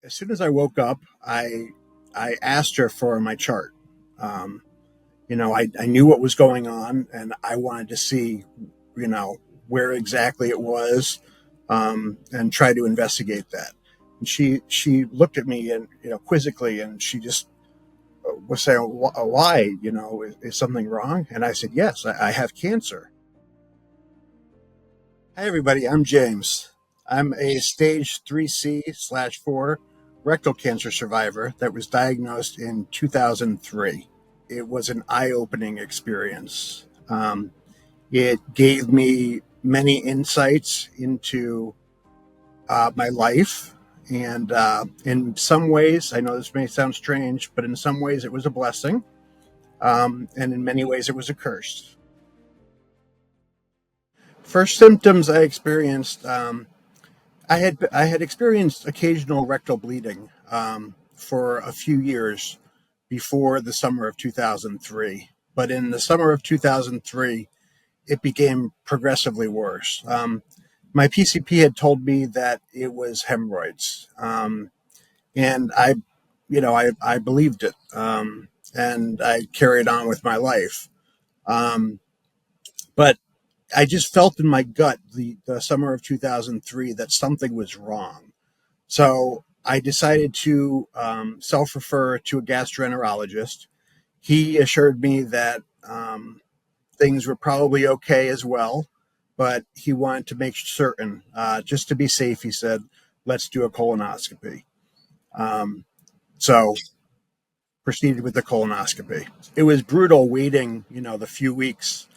As soon as I woke up, I asked her for my chart. Um, I knew what was going on, and I wanted to see, you know, where exactly it was, and try to investigate that. And she looked at me and quizzically, and she just was saying, "Why? Is something wrong?" And I said, "Yes, I have cancer." Hi, everybody. I'm James. I'm a stage 3C/4 rectal cancer survivor that was diagnosed in 2003. It was an eye opening experience. It gave me many insights into my life. And in some ways, I know this may sound strange, but in some ways it was a blessing. And in many ways it was a curse. First symptoms I experienced, I had experienced occasional rectal bleeding for a few years before the summer of 2003. But in the summer of 2003, it became progressively worse. My PCP had told me that it was hemorrhoids, and I believed it, and I carried on with my life. Um, but I just felt in my gut the summer of 2003 that something was wrong. So I decided to self-refer to a gastroenterologist. He assured me that things were probably okay as well, but he wanted to make certain, just to be safe, he said, let's do a colonoscopy. Um, so proceeded with the colonoscopy. It was brutal waiting, the few weeks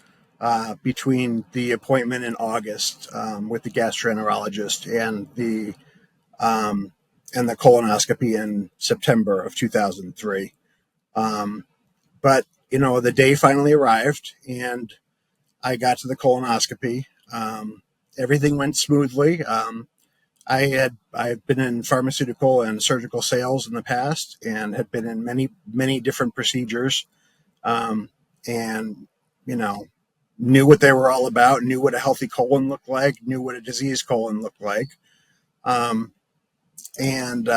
between the appointment in August with the gastroenterologist um, and the colonoscopy in September of 2003. But the day finally arrived, and I got to the colonoscopy. Everything went smoothly. I've been in pharmaceutical and surgical sales in the past, and had been in many different procedures, um, and you know knew what they were all about. Knew what a healthy colon looked like. Knew what a diseased colon looked like. Um, and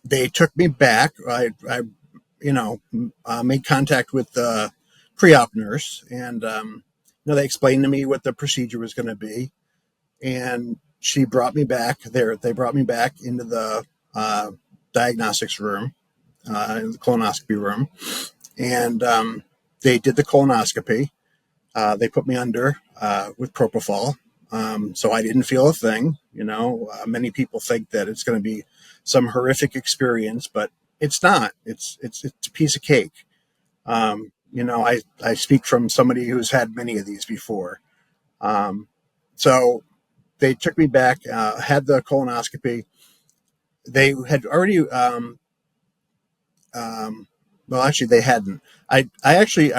They took me back. I made contact with the pre-op nurse, and they explained to me what the procedure was going to be, and she brought me back there. They brought me back into the uh, diagnostics room, in the colonoscopy room, and they did the colonoscopy. They put me under with propofol, so I didn't feel a thing. Many people think that it's going to be some horrific experience, but it's not. It's a piece of cake. I speak from somebody who's had many of these before. Um, so they took me back, had the colonoscopy. They had already, well, actually, they hadn't. I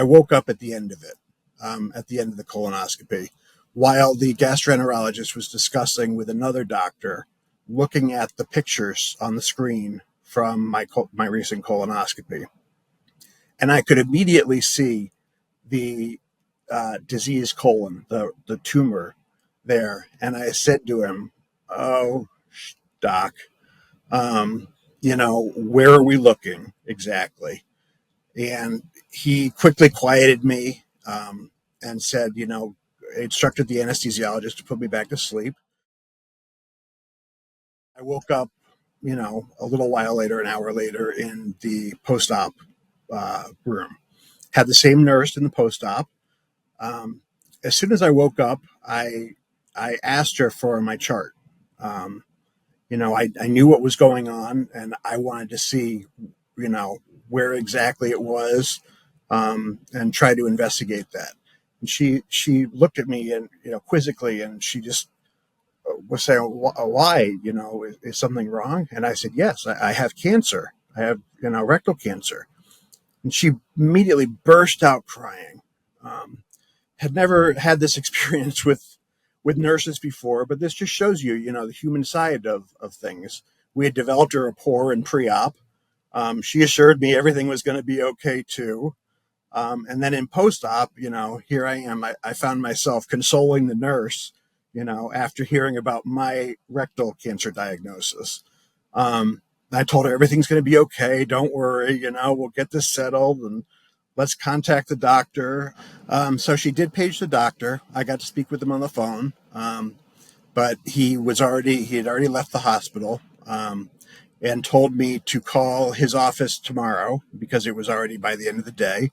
woke up at the end of it, at the end of the colonoscopy, while the gastroenterologist was discussing with another doctor, looking at the pictures on the screen from my recent colonoscopy, and I could immediately see the diseased colon, the tumor there, and I said to him, "Oh, doc, where are we looking exactly?" And he quickly quieted me, and said, instructed the anesthesiologist to put me back to sleep. I woke up, a little while later, an hour later, in the post-op room. Had the same nurse in the post-op. Um, as soon as I woke up, I asked her for my chart. Um, I knew what was going on, and I wanted to see, where exactly it was, and try to investigate that. And she looked at me and quizzically, and she just was saying, "Why? Is something wrong?" And I said, "Yes, I have cancer. I have rectal cancer." And she immediately burst out crying. Had never had this experience with nurses before, but this just shows you, the human side of things. We had developed a rapport in pre-op. She assured me everything was going to be okay too. And then in post-op, here I am. I found myself consoling the nurse, after hearing about my rectal cancer diagnosis. I told her everything's going to be okay. Don't worry. We'll get this settled and let's contact the doctor. So she did page the doctor. I got to speak with him on the phone. But he had already left the hospital, and told me to call his office tomorrow because it was already by the end of the day.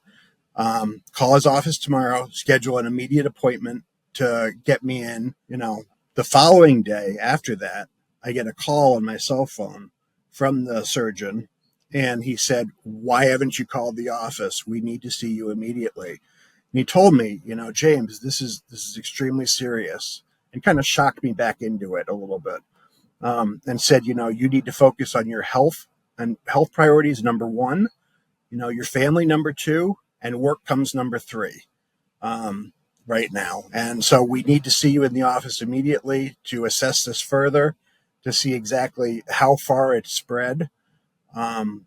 Call his office tomorrow, schedule an immediate appointment to get me in. The following day after that, I get a call on my cell phone from the surgeon, and he said, "Why haven't you called the office? We need to see you immediately." And he told me, "James, this is extremely serious," and kind of shocked me back into it a little bit, and said, "You need to focus on your health and health priorities, number one, your family, number two, and work comes number three, right now. And so we need to see you in the office immediately to assess this further, to see exactly how far it's spread." Um,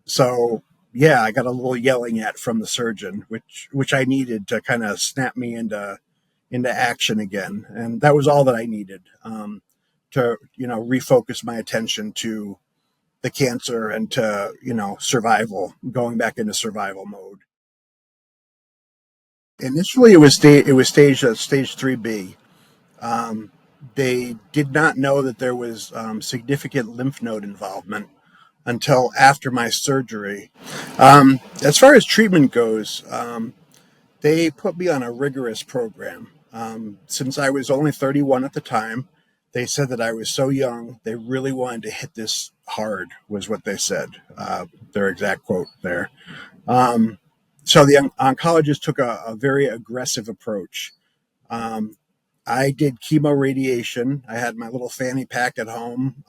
so yeah, I got a little yelling at from the surgeon, which I needed to kind of snap me into action again, and that was all that I needed, to refocus my attention to the cancer and to survival, going back into survival mode. Initially, it was stage 3B. Um, they did not know that there was significant lymph node involvement until after my surgery. As far as treatment goes, they put me on a rigorous program. Since I was only 31 at the time, they said that I was so young, they really wanted to hit this hard, was what they said, their exact quote there. Um, so the oncologist took a very aggressive approach. Um, I did chemo radiation. I had my little fanny pack at home,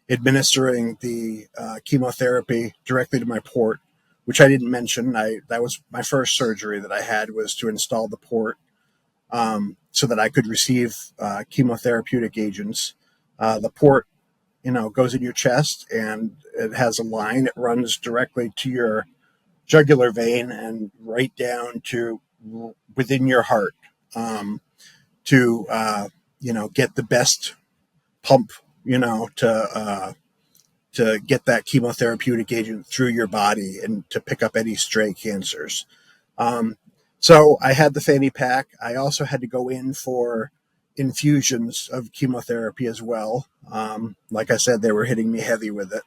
administering the chemotherapy directly to my port, which I didn't mention. That was my first surgery that I had, was to install the port, so that I could receive chemotherapeutic agents. The port, goes in your chest, and it has a line. It runs directly to your jugular vein and right down to within your heart, to get the best pump, to get that chemotherapeutic agent through your body and to pick up any stray cancers. Um, so I had the fanny pack. I also had to go in for infusions of chemotherapy as well. Like I said, they were hitting me heavy with it.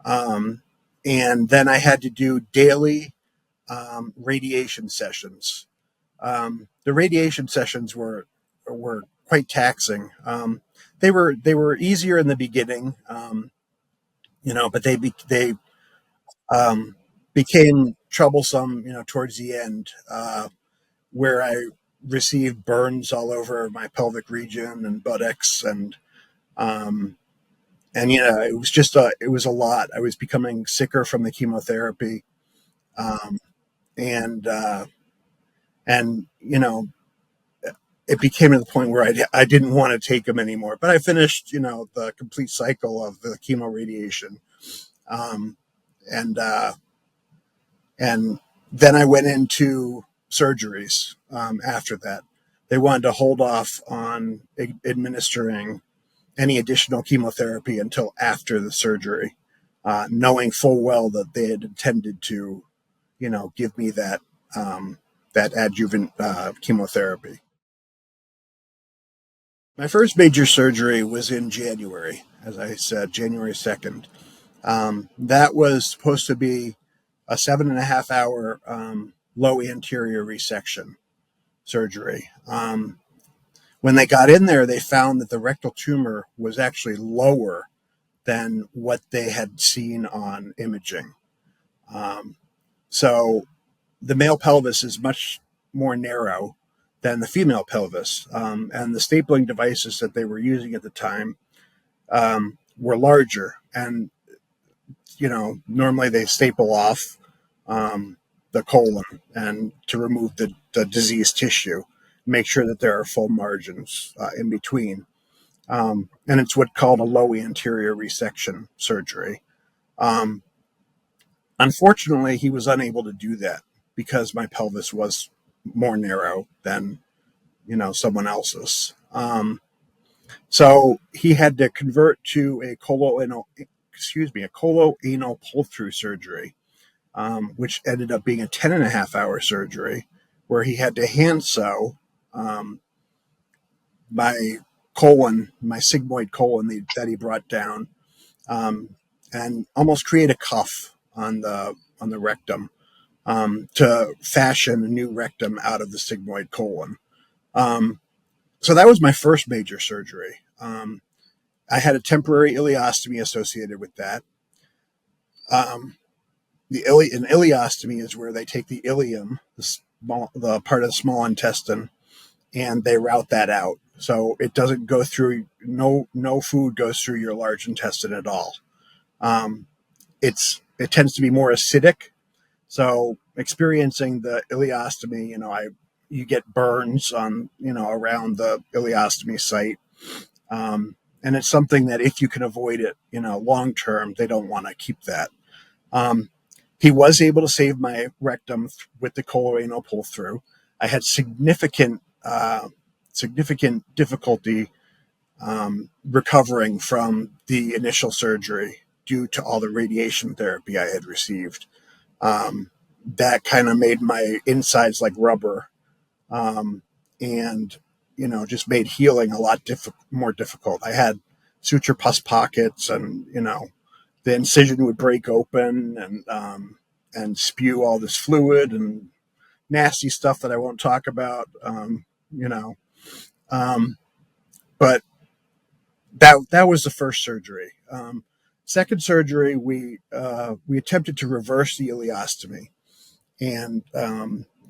Um, and then I had to do daily radiation sessions. The radiation sessions were quite taxing. They were easier in the beginning, but they became troublesome, towards the end, where I received burns all over my pelvic region and buttocks, um, and it was a lot. I was becoming sicker from the chemotherapy, um, and uh, and it became to the point where I didn't want to take them anymore. But I finished, the complete cycle of the chemo radiation, um, and and then I went into surgeries, after that. They wanted to hold off on administering any additional chemotherapy until after the surgery, knowing full well that they had intended to, give me that adjuvant chemotherapy. My first major surgery was in January, as I said, January 2nd. That was supposed to be a 7.5 hour low anterior resection surgery. When they got in there, they found that the rectal tumor was actually lower than what they had seen on imaging. Um, so the male pelvis is much more narrow than the female pelvis, and the stapling devices that they were using at the time were larger. And normally they staple off the colon and to remove the diseased tissue, make sure that there are full margins in between. And it's what's called a low anterior resection surgery. Um, Unfortunately, he was unable to do that because my pelvis was more narrow than someone else's. So he had to convert to a coloanal pull-through surgery, which ended up being a 10.5 hour surgery, where he had to hand sew um, my my sigmoid colon that he brought down, um, and almost create a cuff on the rectum, to fashion a new rectum out of the sigmoid colon. Um, so that was my first major surgery. I had a temporary ileostomy associated with that. Um, an ileostomy is where they take the ileum, the part of the small intestine, and they route that out. So it doesn't go through. No food goes through your large intestine at all. Um, it tends to be more acidic. So experiencing the ileostomy, you get burns on around the ileostomy site. And it's something that if you can avoid it, long term, they don't want to keep that. Um, he was able to save my rectum with the coloanal pull through. I had significant difficulty recovering from the initial surgery due to all the radiation therapy I had received. Um, that kind of made my insides like rubber, um, and just made healing a lot more difficult. I had suture pus pockets, and the incision would break open and spew all this fluid and nasty stuff that I won't talk about. You know, um, but that was the first surgery. Second surgery, we attempted to reverse the ileostomy and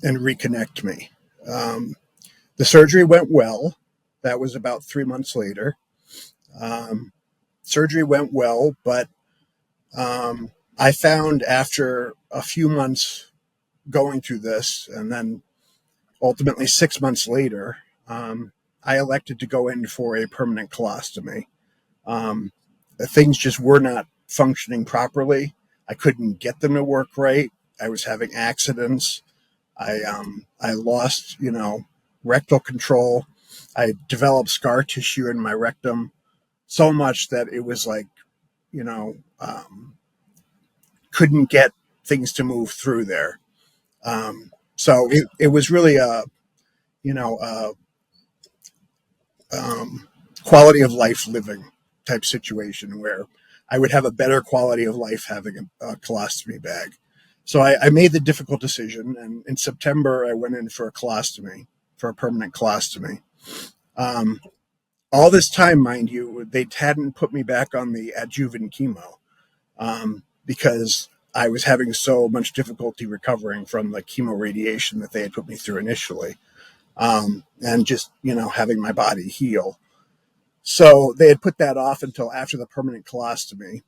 reconnect me. Um, the surgery went well. That was about 3 months later. Um, Surgery went well, but I found after a few months going through this, and then ultimately 6 months later, I elected to go in for a permanent colostomy. Um, Things just were not functioning properly. I couldn't get them to work right. I was having accidents. I lost, rectal control. I developed scar tissue in my rectum so much that it was like, you know, um, couldn't get things to move through there. So it was really a, you know, a, quality of life living type situation where I would have a better quality of life having a colostomy bag. So I made the difficult decision, and in September I went in for a colostomy, for a permanent colostomy. Um, all this time, mind you, they hadn't put me back on the adjuvant chemo, because I was having so much difficulty recovering from the chemo radiation that they had put me through initially, and just having my body heal. So they had put that off until after the permanent colostomy,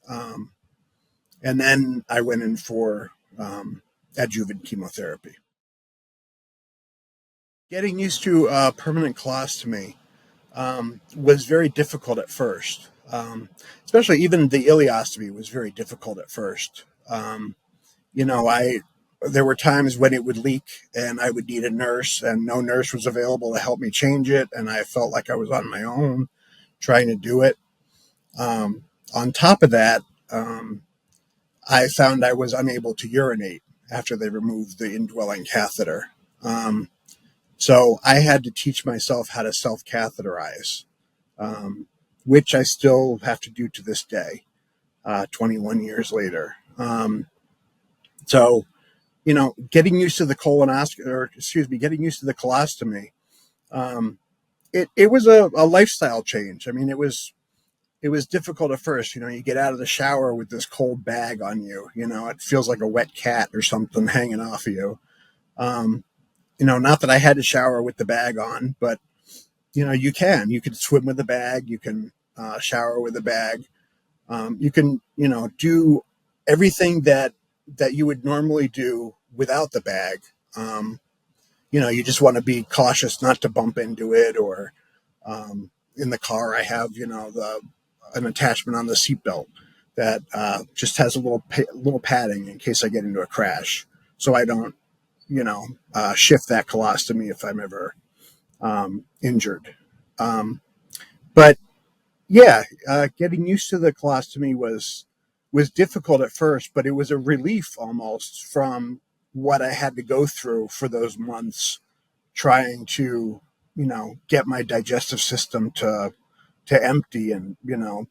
um, and then I went in for adjuvant chemotherapy. Getting used to permanent colostomy was very difficult at first. Especially even the ileostomy was very difficult at first. I there were times when it would leak and I would need a nurse, and no nurse was available to help me change it, and I felt like I was on my own trying to do it. On top of that, I found I was unable to urinate after they removed the indwelling catheter. Um, so I had to teach myself how to self-catheterize, um, which I still have to do to this day, 21 years later. So, getting used to the getting used to the colostomy, um, it was a lifestyle change. I mean, it was difficult at first. You get out of the shower with this cold bag on you. It feels like a wet cat or something hanging off of you. Um, not that I had to shower with the bag on, but you can swim with the bag, you can shower with the bag, you can do everything that you would normally do without the bag. Um, you just want to be cautious not to bump into it, or in the car I have the an attachment on the seatbelt that just has a little padding in case I get into a crash, so I don't shift that colostomy if I'm ever injured. Um, But yeah, getting used to the colostomy was difficult at first, but it was a relief almost from what I had to go through for those months trying to, get my digestive system to empty, and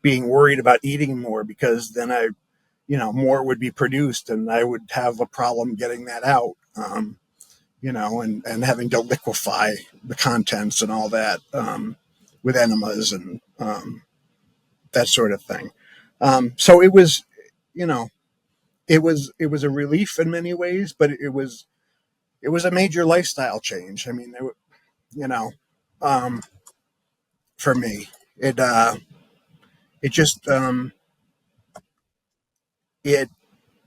being worried about eating more, because then more would be produced and I would have a problem getting that out. And having to liquefy the contents and all that, with enemas and that sort of thing. So it was, you know, it was a relief in many ways, but it was a major lifestyle change. I mean, you know, um, for me, it just it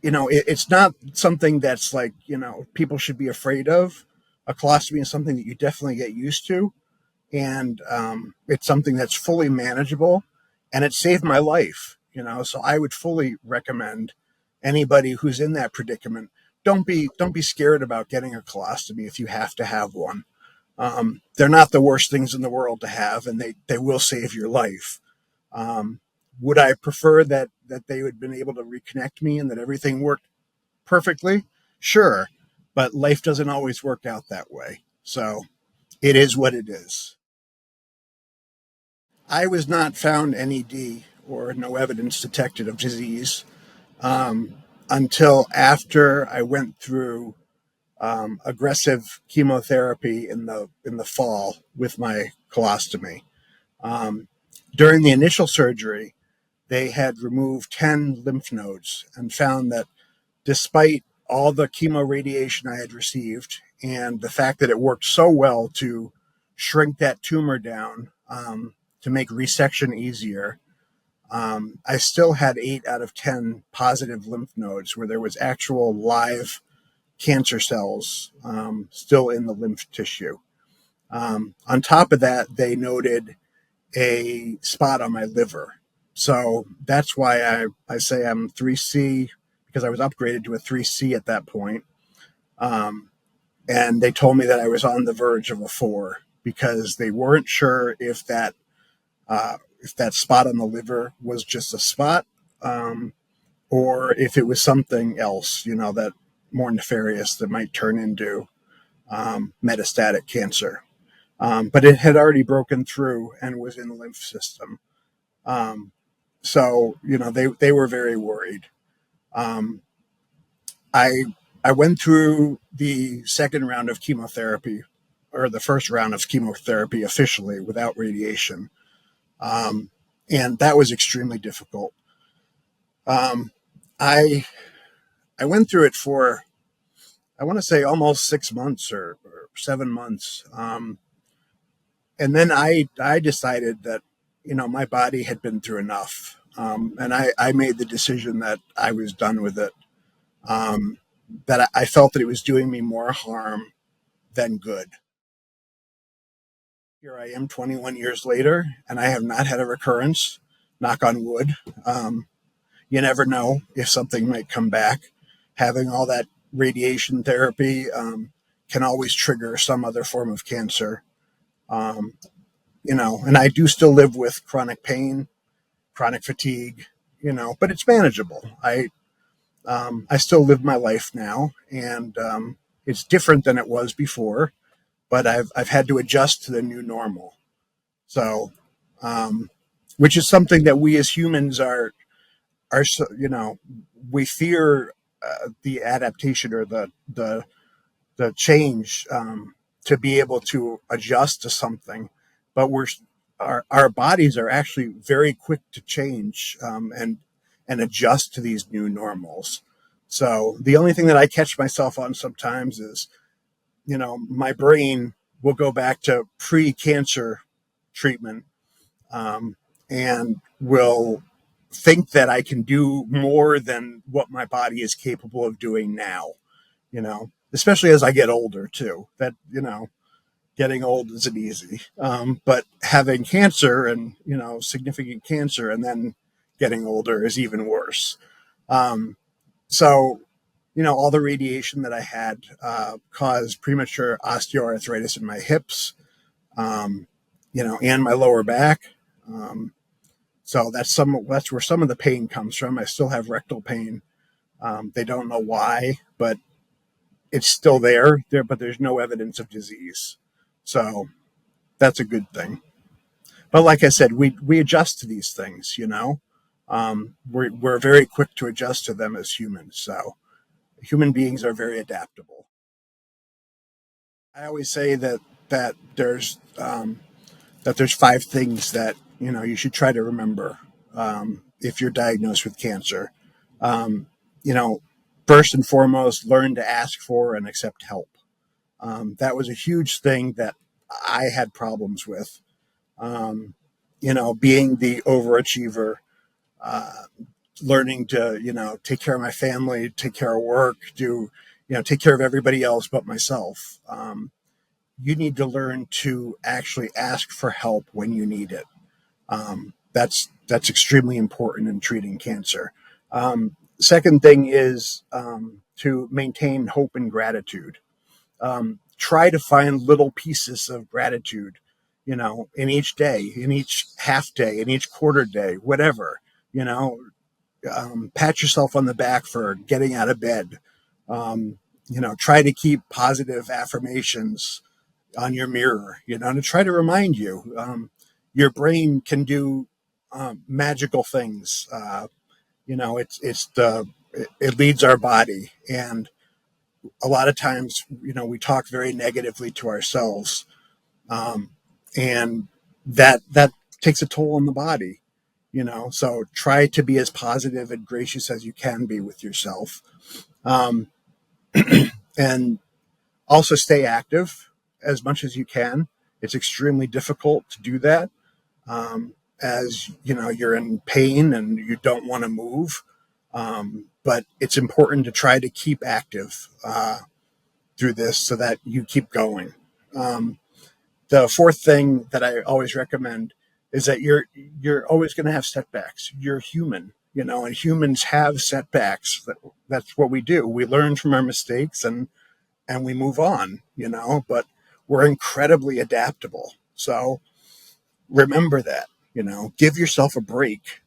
it's not something that's like, people should be afraid of. A colostomy is something that you definitely get used to, and it's something that's fully manageable, and it saved my life. So I would fully recommend anybody who's in that predicament, don't be scared about getting a colostomy if you have to have one. They're not the worst things in the world to have, and they will save your life. um, would I prefer that they had been able to reconnect me and that everything worked perfectly? Sure, but life doesn't always work out that way, so it is what it is. I was not found NED, or no evidence detected of disease, um, until after I went through aggressive chemotherapy in the fall with my colostomy. Um, During the initial surgery, they had removed 10 lymph nodes and found that despite all the chemo radiation I had received and the fact that it worked so well to shrink that tumor down, to make resection easier, I still had 8 out of 10 positive lymph nodes where there was actual live cancer cells, still in the lymph tissue. On top of that, they noted a spot on my liver. So that's why I say I'm 3C, because I was upgraded to a 3C at that point. Um, and they told me that I was on the verge of a 4, because they weren't sure if that spot on the liver was just a spot, um, or if it was something else, that more nefarious that might turn into metastatic cancer. But it had already broken through and was in the lymph system. Um, so they were very worried. Um, I I went through the second round of chemotherapy, or the first round of chemotherapy officially without radiation, um, and that was extremely difficult. Um, I I went through it for, I want to say, almost 6 months, or 7 months. And then I decided that my body had been through enough, and I made the decision that I was done with it. Um, that I felt that it was doing me more harm than good. Here I am, 21 years later, and I have not had a recurrence. Knock on wood. You never know if something might come back. Having all that radiation therapy can always trigger some other form of cancer. Um, and I do still live with chronic pain, chronic fatigue, but it's manageable. I still live my life now, and it's different than it was before, but I've had to adjust to the new normal. So, um, which is something that we as humans are we fear the adaptation, or the change, to be able to adjust to something, but our bodies are actually very quick to change, and adjust to these new normals. So the only thing that I catch myself on sometimes is, my brain will go back to pre-cancer treatment, um, and will think that I can do more than what my body is capable of doing now, especially as I get older too. That, getting old isn't easy. But having cancer, and, significant cancer, and then getting older is even worse. Um, so, all the radiation that I had caused premature osteoarthritis in my hips, and my lower back. Um, so that's where some of the pain comes from. I still have rectal pain. They don't know why, but it's still there, but there's no evidence of disease. So that's a good thing. But like I said, we adjust to these things, you know. We're very quick to adjust to them as humans. So human beings are very adaptable. I always say that there's five things that you should try to remember if you're diagnosed with cancer. Um, you know, First and foremost, learn to ask for and accept help. That was a huge thing that I had problems with. Um, Being the overachiever, uh, learning to take care of my family, take care of work, take care of everybody else but myself. You need to learn to actually ask for help when you need it. That's extremely important in treating cancer. Second thing is to maintain hope and gratitude. Try to find little pieces of gratitude, in each day, in each half day, in each quarter day, whatever. You know, Pat yourself on the back for getting out of bed. Try to keep positive affirmations on your mirror, to try to remind you. Your brain can do magical things. It leads our body, and a lot of times, we talk very negatively to ourselves, um, and that takes a toll on the body. So try to be as positive and gracious as you can be with yourself, um, and also stay active as much as you can. It's extremely difficult to do that, as you're in pain and you don't want to move. But it's important to try to keep active through this so that you keep going. Um, the fourth thing that I always recommend is that you're always going to have setbacks. You're human, and humans have setbacks. That's what we do. We learn from our mistakes and we move on, but we're incredibly adaptable. So remember that, give yourself a break.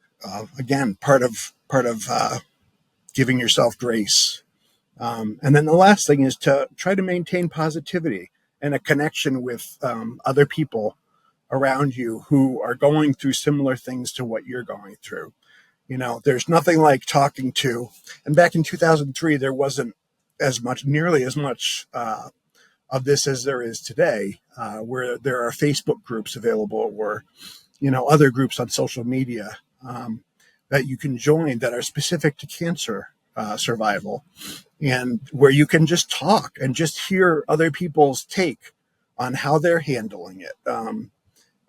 Again, part of giving yourself grace. And then the last thing is to try to maintain positivity and a connection with other people around you who are going through similar things to what you're going through. There's nothing like talking to, and back in 2003, there wasn't nearly as much of this as there is today, where there are Facebook groups available, or other groups on social media that you can join that are specific to cancer survival, and where you can just talk and just hear other people's take on how they're handling it.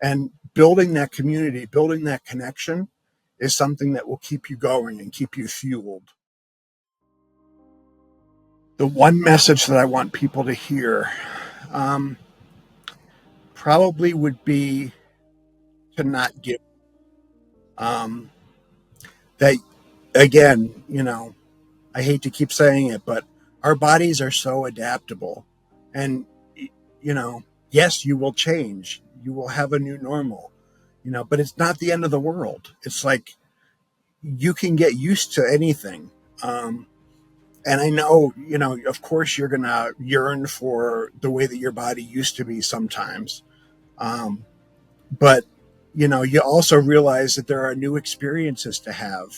And building that community, building that connection is something that will keep you going and keep you fueled. The one message that I want people to hear um, probably would be to not give. Um, that again, I hate to keep saying it, but our bodies are so adaptable. And, you know, yes, you will change. You will have a new normal, but it's not the end of the world. It's like you can get used to anything. And I know, of course, you're going to yearn for the way that your body used to be sometimes. Um, but, you also realize that there are new experiences to have.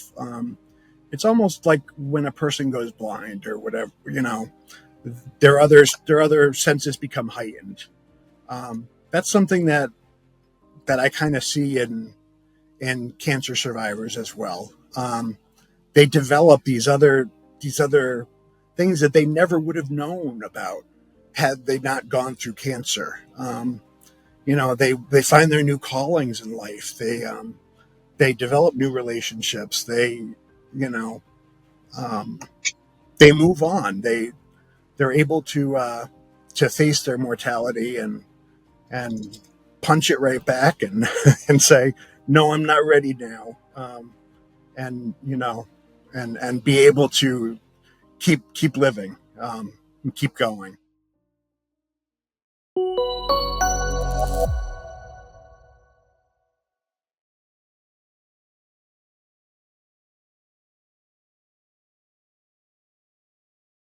It's almost like when a person goes blind or whatever, their other senses become heightened. That's something that I kind of see in cancer survivors as well. They develop these other things that they never would have known about had they not gone through cancer. They find their new callings in life. They develop new relationships. You know um, they move on. They're able to face their mortality and punch it right back and and say, no, I'm not ready now. And and be able to keep living, and keep going.